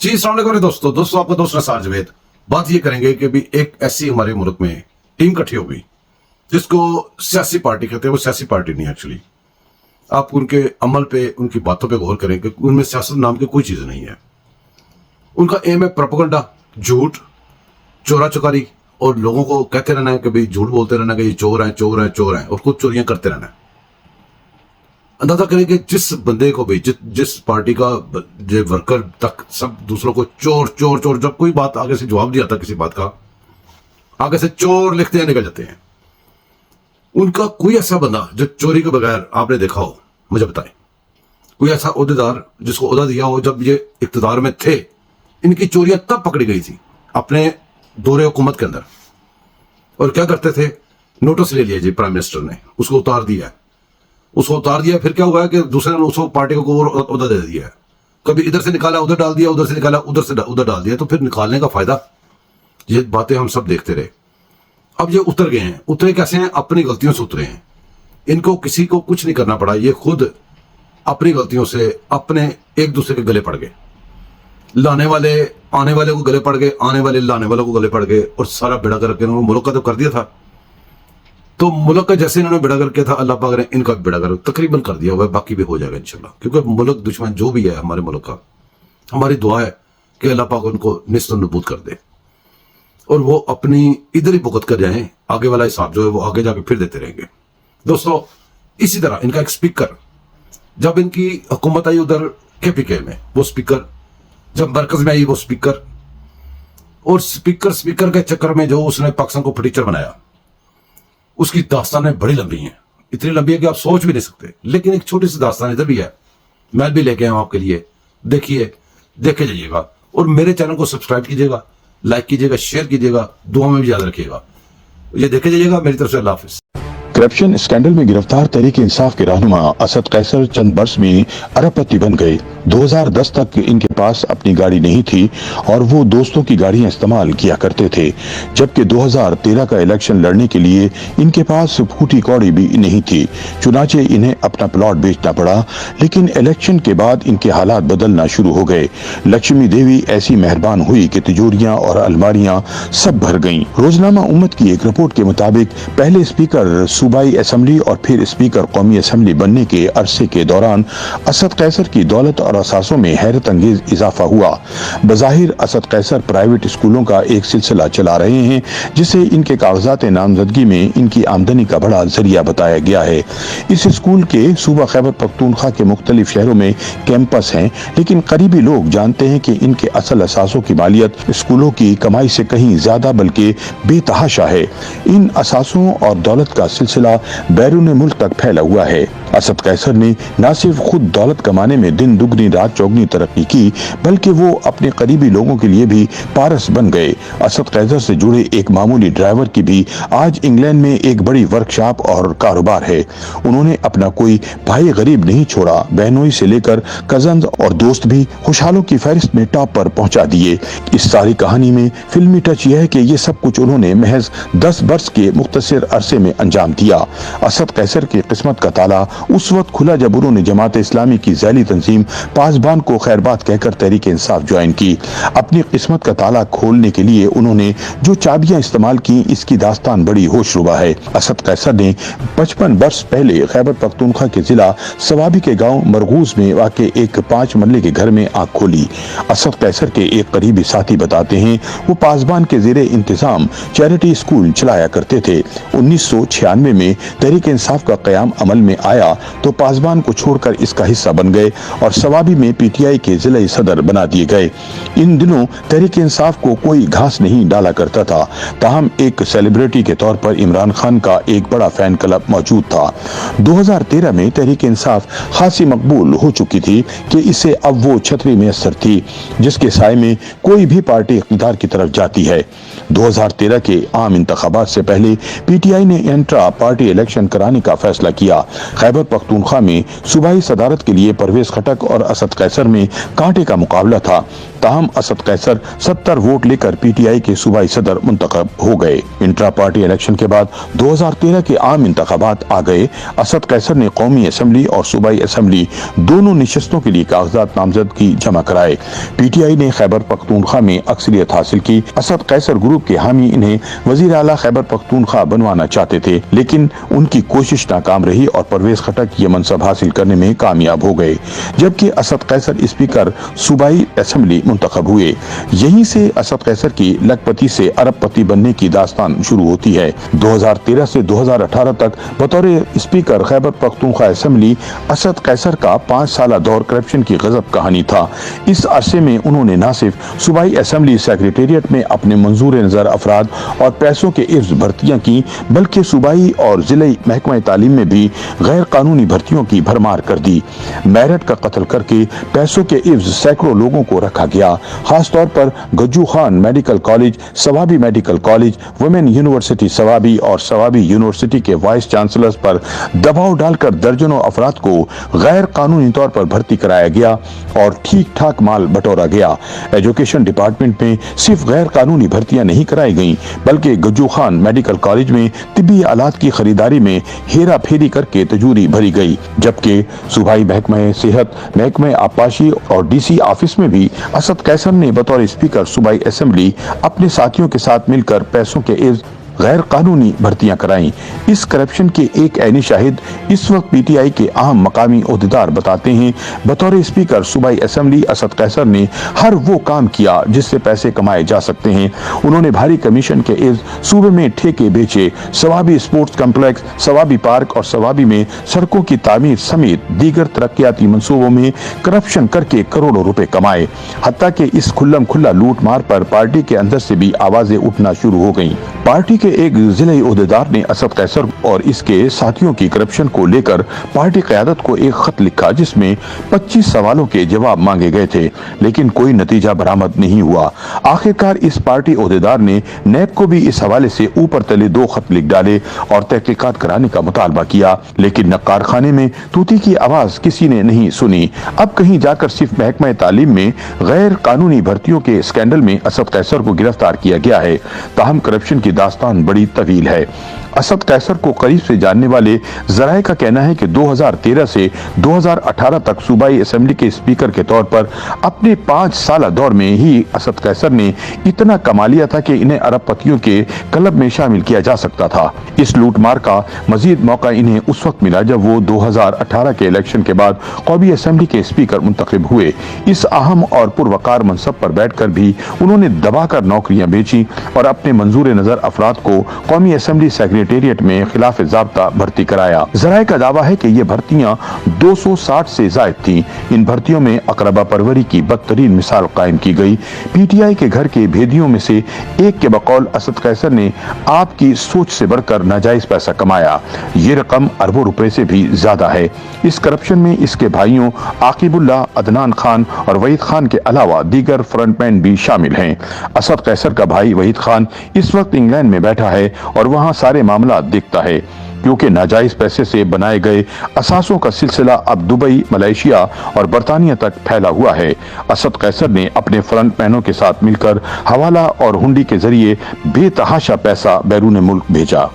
जी अस्सलाम वालेकुम दोस्तों आपका दोस्त नसार जवेद। बात ये करेंगे कि भी एक ऐसी हमारे मुल्क में टीम इकट्ठी हो गई जिसको सियासी पार्टी कहते हैं। वो सियासी पार्टी नहीं एक्चुअली। आप उनके अमल पे, उनकी बातों पे गौर करें कि उनमें सियासत नाम की कोई चीज नहीं है। उनका एम है प्रोपेगेंडा, झूठ, चोरा चुकारी और लोगों को कहते रहना है कि भाई झूठ बोलते रहना कि ये चोर हैं चोर हैं चोर हैं और खुद चोरियां करते रहना है। अंदाजा करें कि जिस बंदे को भी जिस पार्टी का जो वर्कर तक सब दूसरों को चोर चोर चोर, जब कोई बात आगे से जवाब नहीं आता किसी बात का, आगे से चोर लिखते हैं निकल जाते हैं। उनका कोई ऐसा बंदा जो चोरी के बगैर आपने देखा हो, मुझे बताएं। कोई ऐसा ओहदेदार जिसको ओहदा दिया हो जब ये इक्तदार में थे। इनकी चोरियां तब पकड़ी गई थी अपने दौरे हुकूमत के अंदर। और क्या करते थे, नोटिस ले लिया जी प्राइम मिनिस्टर ने, उसको उतार दिया। उसको उतार दिया, फिर क्या हुआ कि दूसरे ने उसको पार्टी को उधर दे दिया। कभी इधर से निकाला उधर डाल दिया, उधर से निकाला उधर से उधर डाल दिया। तो फिर निकालने का फायदा, ये बातें हम सब देखते रहे। अब ये उतर गए हैं। उतरे कैसे हैं? अपनी गलतियों से उतरे हैं। इनको किसी को कुछ नहीं करना पड़ा, ये खुद अपनी गलतियों से अपने एक दूसरे के गले पड़ गए। लाने वाले आने वाले को गले पड़ गए, आने वाले लाने वालों को गले पड़ गए और सारा बेड़ा करके इन्होंने मुल्क का तो कर दिया था। तो मुल्क का जैसे इन्होंने बेड़ा करके था, अल्लाह पाक ने इनका बेड़ा कर तकरीबन कर दिया हुआ है। बाकी भी हो जाएगा इंशाल्लाह, क्योंकि मुल्क दुश्मन जो भी है हमारे मुल्क का, हमारी दुआ है कि अल्लाह पाक उनको निस्त नबूद कर दे और वो अपनी इधर ही भुगत कर जाएं। आगे वाला हिसाब जो है वो आगे जाके फिर देते रहेंगे। दोस्तों इसी तरह इनका एक स्पीकर, जब इनकी हुकूमत आई उधर KPK में, वो स्पीकर, जब मरकज में आई वो स्पीकर, और स्पीकर के चक्कर में जो उसने पाकिस्तान को फटीचर बनाया, उसकी दास्तानें बड़ी लंबी हैं। इतनी लंबी है कि आप सोच भी नहीं सकते। लेकिन एक छोटी सी दास्तान इधर भी है, मैं भी लेके आया हूं आपके लिए। देखिए, देखे जाइएगा और मेरे चैनल को सब्सक्राइब कीजिएगा, लाइक कीजिएगा, शेयर कीजिएगा, दुआ में भी याद रखिएगा। ये देखे जाइएगा। मेरी तरफ से अल्लाह हाफिज। करप्शन स्कैंडल में गिरफ्तार तहरीक इंसाफ के रहनुमा असद कैसर चंद बरस में अरबपति बन गए। 2010 तक इनके पास अपनी गाड़ी नहीं थी और वो दोस्तों की गाड़ियां इस्तेमाल किया करते थे, जबकि 2013 का इलेक्शन लड़ने के लिए इनके पास फूटी कौड़ी भी नहीं थी। चुनाचे इन्हें अपना प्लॉट बेचना पड़ा। लेकिन इलेक्शन के बाद इनके हालात बदलना शुरू हो गए। लक्ष्मी देवी ऐसी मेहरबान हुई कि तिजोरियां और अलमारियां सब भर गईं। रोजनामा उम्मत की एक रिपोर्ट के मुताबिक पहले स्पीकर सूबाई असेंबली और फिर स्पीकर कौमी असेंबली बनने के अरसे के दौरान असद कैसर की दौलत और असासों में हैरत अंगेज इजाफा हुआ। बज़ाहिर असद कैसर प्राइवेट स्कूलों का एक सिलसिला चला रहे हैं, जिसे इनके कागजात नामजदगी में इनकी आमदनी का बड़ा जरिया बताया गया है। इस स्कूल के सूबा खैबर पख्तूनख्वा के मुख्तलिफ शहरों में कैंपस हैं, लेकिन करीबी लोग जानते हैं कि इनके असल असासों की मालियत स्कूलों की कमाई से कहीं ज्यादा बल्कि बेतहाशा है। इन असासों और दौलत का सिलसिला बैरून मुल्क तक फैला हुआ है। असद कैसर ने न सिर्फ खुद दौलत कमाने में दिन दुगनी रात चौगनी तरक्की की, बल्कि वो अपने करीबी लोगों के लिए भी पारस बन गए। असद कैसर से जुड़े एक मामूली ड्राइवर की भी आज इंग्लैंड में एक बड़ी वर्कशॉप और कारोबार है। उन्होंने अपना कोई भाई गरीब नहीं छोड़ा। बहनोई से लेकर कजन और दोस्त भी खुशहालों की फहरिस्त में टॉप पर पहुंचा दिए। इस सारी कहानी में फिल्मी टच यह है कि ये सब कुछ उन्होंने महज 10 वर्ष के मुख्तसर अरसे में अंजाम दिया। असद कैसर की किस्मत का ताला उस वक्त खुला जब उन्होंने जमात इस्लामी की जैली तंजीम पासबान को खैरबात कहकर तहरीक इंसाफ ज्वाइन की। अपनी किस्मत का ताला खोलने के लिए उन्होंने जो चाबियां इस्तेमाल की, इसकी दास्तान बड़ी होशरुबा है। असद कैसर ने 55 वर्ष पहले खैबर पख्तूनख्वा के जिला सवाबी के गांव मरगूज में वाक़े एक 5 मरले के घर में आग खोली। असद कैसर के एक करीबी साथी बताते हैं, वो पासबान के ज़ेरे इंतजाम चैरिटी स्कूल चलाया करते थे। 1996 में तहरीक इंसाफ का क़याम अमल में आया तो पासबान को छोड़कर इसका हिस्सा बन गए और सवाबी में PTI के जिला सदर बना दिए गए। इन दिनों तहरीक इंसाफ को कोई घास नहीं डाला करता था, ताहम एक सेलिब्रिटी के तौर पर इमरान खान का एक बड़ा फैन क्लब मौजूद था। 2013 में तहरीक इंसाफ खासी मकबूल हो चुकी थी कि इसे अब वो छतरी मैसर थी जिसके साए में कोई भी पार्टी इख्तियार की तरफ जाती है। 2013 के आम इंतखाबात से पहले PTI ने इंट्रा पार्टी इलेक्शन कराने का फैसला किया। खैबर पख्तूनख्वा में सूबाई सदारत के लिए परवेज खटक और असद कैसर में कांटे का मुकाबला था। ताहम असद कैसर 70 वोट लेकर पीटीआई के सूबाई सदर मुंतखब हो गए। इंट्रा पार्टी इलेक्शन के बाद 2013 के आम इंतखाबात आ गए। असद कैसर ने कौमी असम्बली और सूबाई असम्बली दोनों निशस्तों के लिए कागजात नामजदगी जमा कराए। पीटीआई ने खैबर पख्तूनख्वा में अक्सरियत हासिल की। असद कैसर ग्रुप के हामी इन्हें वजीर आला खैबर पख्तूनख्वा बनवाना चाहते थे, लेकिन उनकी कोशिश नाकाम रही और परवेज खटक ये मनसब हासिल करने में कामयाब हो गए, जबकि असद कैसर स्पीकर सूबाई असम्बली मुंतखब हुए। यहीं से असद कैसर की लखपति से अरबपति बनने की दास्तान शुरू होती है। 2013 से 2018 तक बतौर स्पीकर खैबर पख्तूनख्वा असम्बली असद कैसर का 5 साला दौर करप्शन की गजब कहानी था। इस अरसे में उन्होंने न सिर्फ सूबाई असम्बली सेक्रेटेरिएट में अपने मंजूर नजर अफराद और पैसों के इर्ज भर्तियां की, बल्कि सूबाई और जिलाई महकमा तालीम में भी गैर कानूनी भर्तियों की भरमार कर दी। मेरठ का कत्ल करके पैसों के इर्ज सैकड़ों लोगों को रखा गया। खास तौर पर Gajju Khan medical college, Swabi medical college, women university Swabi और सवाबी यूनिवर्सिटी के वाइस चांसलर्स पर दबाव डालकर दर्जनों अफराद को गैर कानूनी तौर पर भर्ती कराया गया और ठीक ठाक माल बटोरा गया। एजुकेशन डिपार्टमेंट में सिर्फ गैर कानूनी भर्तियां नहीं कराई गईं, बल्कि गज्जू खान मेडिकल कॉलेज में तिब्बी आलात की खरीदारी में हेरा फेरी करके तजूरी भरी गई, जबकि सूबाई महकमा सेहत, महकमा आबपाशी और डीसी ऑफिस में भी असद कैसर ने बतौर स्पीकर सूबाई असेंबली अपने साथियों के साथ मिलकर पैसों के इर्ज गैर कानूनी भर्तियां कराई। इस करप्शन के एक ऐनी शाहिद इस वक्त पीटीआई के अहम मकामी ओहदेदार बताते हैं, बतौर स्पीकर सूबाई असेंबली असद कैसर ने हर वो काम किया जिससे पैसे कमाए जा सकते हैं। उन्होंने भारी कमीशन के इर्ज सूबे में ठेके बेचे, Swabi sports complex, Swabi park और सवाबी में सड़कों की तामीर समेत दीगर तरक्याती मंसूबों में करप्शन करके करोड़ों रुपए कमाए। हत्ता कि इस खुल्लम खुल्ला लूट मार पर पार्टी के अंदर से भी आवाजें उठना शुरू हो गईं। पार्टी के एक जिले ओहदेदार ने असद कैसर और इसके साथियों की करप्शन को लेकर पार्टी क़यादत को एक खत लिखा, जिसमें 25 सवालों के जवाब मांगे गए थे, लेकिन कोई नतीजा बरामद नहीं हुआ। आखिरकार इस पार्टी ओहदेदार ने नैब को भी इस हवाले से ऊपर तले 2 खत लिख डाले और तहकीकात कराने का मुतालबा किया, लेकिन नक्कार खाने में तूती की आवाज किसी ने नहीं सुनी। अब कहीं जाकर सिर्फ महकमा तालीम में गैर कानूनी भर्तियों के स्कैंडल में असद कैसर को गिरफ्तार किया गया है। ताहम करप्शन की दास्तान बड़ी तवील है। असद कैसर को करीब से जानने वाले जराये का कहना है कि 2013 से 2018 तक सूबाई असेंबली के स्पीकर के तौर पर अपने 5 साला दौर में ही असद कैसर ने इतना कमा लिया था कि इन्हें अरबपतियों के क्लब में शामिल किया जा सकता था। इस लूटमार का मजीद मौका इन्हें उस वक्त मिला जब वो 2018 के इलेक्शन के बाद कौमी असेंबली के स्पीकर मुंतखब हुए। इस अहम और पुरवकार मनसब पर बैठकर भी उन्होंने दबाकर नौकरियां बेची और अपने मंजूर नजर अफराद को कौमी असेंबली सेक्रेटेरिएट में खिलाफ ज़ाब्ता भर्ती कराया। जराये का दावा है कि ये भर्तियां 260 से जायद थीं। इन भर्तियों में अकरबा परवरी की बदतरीन मिसाल कायम की गई। पीटीआई के घर के भेदियों में से एक के बकौल असद कैसर ने आपकी सोच से बढ़कर नाजायज पैसा कमाया। ये रकम अरबों रुपए से भी ज्यादा है। इस करप्शन में इसके भाइयों आकिबुल्लाह, अदनान खान और वहीद खान के अलावा दीगर फ्रंटमैन भी शामिल हैं। असद कैसर का भाई वहीद खान इस वक्त इंग्लैंड में बैठा है और वहां सारे मामला देखता है, क्योंकि नाजायज पैसे से बनाए गए असासों का सिलसिला अब दुबई, मलेशिया और बरतानिया तक फैला हुआ है। असद कैसर ने अपने फ्रंटमैनों के साथ मिलकर हवाला और हुंडी के जरिए बेतहाशा पैसा बैरून मुल्क भेजा।